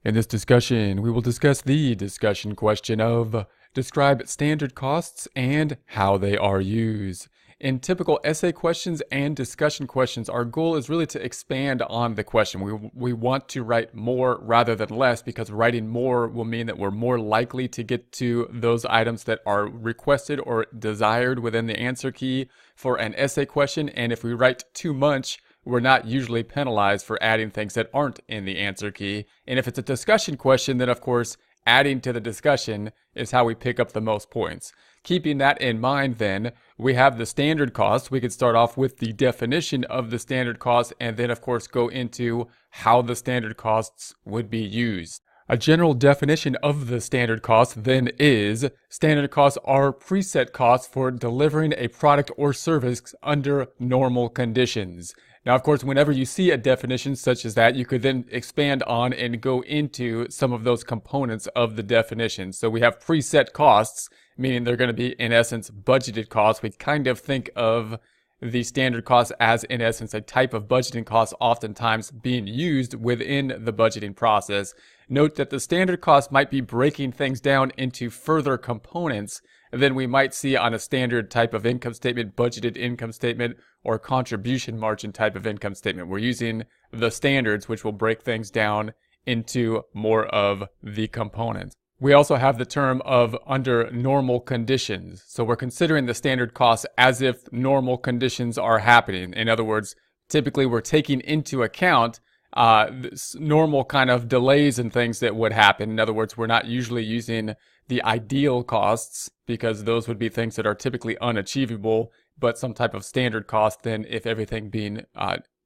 In this discussion, we will discuss the discussion question of describe standard costs and how they are used. In typical essay questions and discussion questions, our goal is really to expand on the question. We want to write more rather than less, because writing more will mean that we're more likely to get to those items that are requested or desired within the answer key for an essay question. And if we write too much, we're not usually penalized for adding things that aren't in the answer key. And if it's a discussion question, then of course, adding to the discussion is how we pick up the most points. Keeping that in mind, then, we have the standard cost. We could start off with the definition of the standard cost and then, of course, go into how the standard costs would be used. A general definition of the standard cost then is standard costs are preset costs for delivering a product or service under normal conditions. Now, of course, whenever you see a definition such as that, you could then expand on and go into some of those components of the definition. So we have preset costs, meaning they're going to be, in essence, budgeted costs. We kind of think of the standard cost as, in essence, a type of budgeting cost oftentimes being used within the budgeting process. Note that the standard cost might be breaking things down into further components than we might see on a standard type of income statement, budgeted income statement, or contribution margin type of income statement. We're using the standards, which will break things down into more of the components. We also have the term of under normal conditions. So we're considering the standard costs as if normal conditions are happening. In other words, typically we're taking into account normal kind of delays and things that would happen. In other words, we're not usually using the ideal costs, because those would be things that are typically unachievable, but some type of standard cost then, if everything being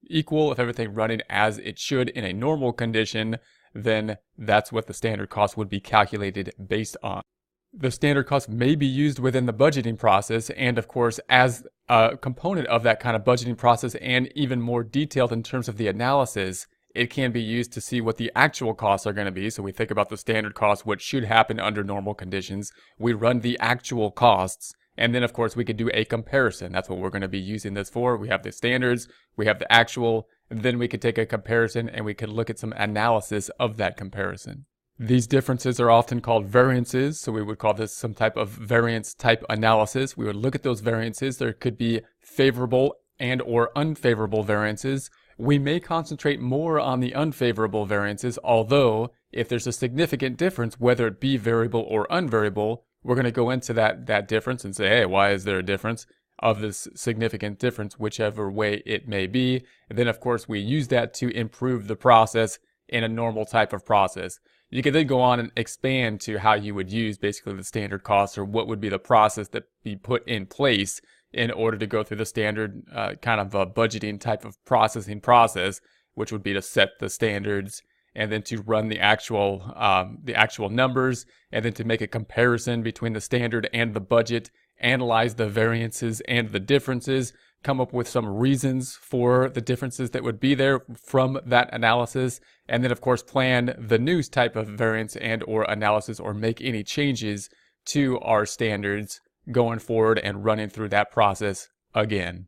equal, if everything running as it should in a normal condition, then that's what the standard cost would be calculated based on. The standard cost may be used within the budgeting process, and of course, as a component of that kind of budgeting process, and even more detailed in terms of the analysis, it can be used to see what the actual costs are going to be. So we think about the standard cost, what should happen under normal conditions. We run the actual costs, and then of course we could do a comparison. That's what we're going to be using this for. We have the standards, we have the actual, and then we could take a comparison and we could look at some analysis of that comparison. These differences are often called variances, so we would call this some type of variance type analysis. We would look at those variances. There could be favorable and or unfavorable variances. We may concentrate more on the unfavorable variances, although if there's a significant difference, whether it be variable or unvariable, we're going to go into that difference and say, hey, why is there a difference of this significant difference, whichever way it may be. And then, of course, we use that to improve the process in a normal type of process. You can then go on and expand to how you would use basically the standard cost, or what would be the process that be put in place in order to go through the standard kind of budgeting type of process, which would be to set the standards and then to run the actual numbers, and then to make a comparison between the standard and the budget, analyze the variances and the differences, come up with some reasons for the differences that would be there from that analysis, and then of course plan the new type of variance and or analysis, or make any changes to our standards going forward and running through that process again.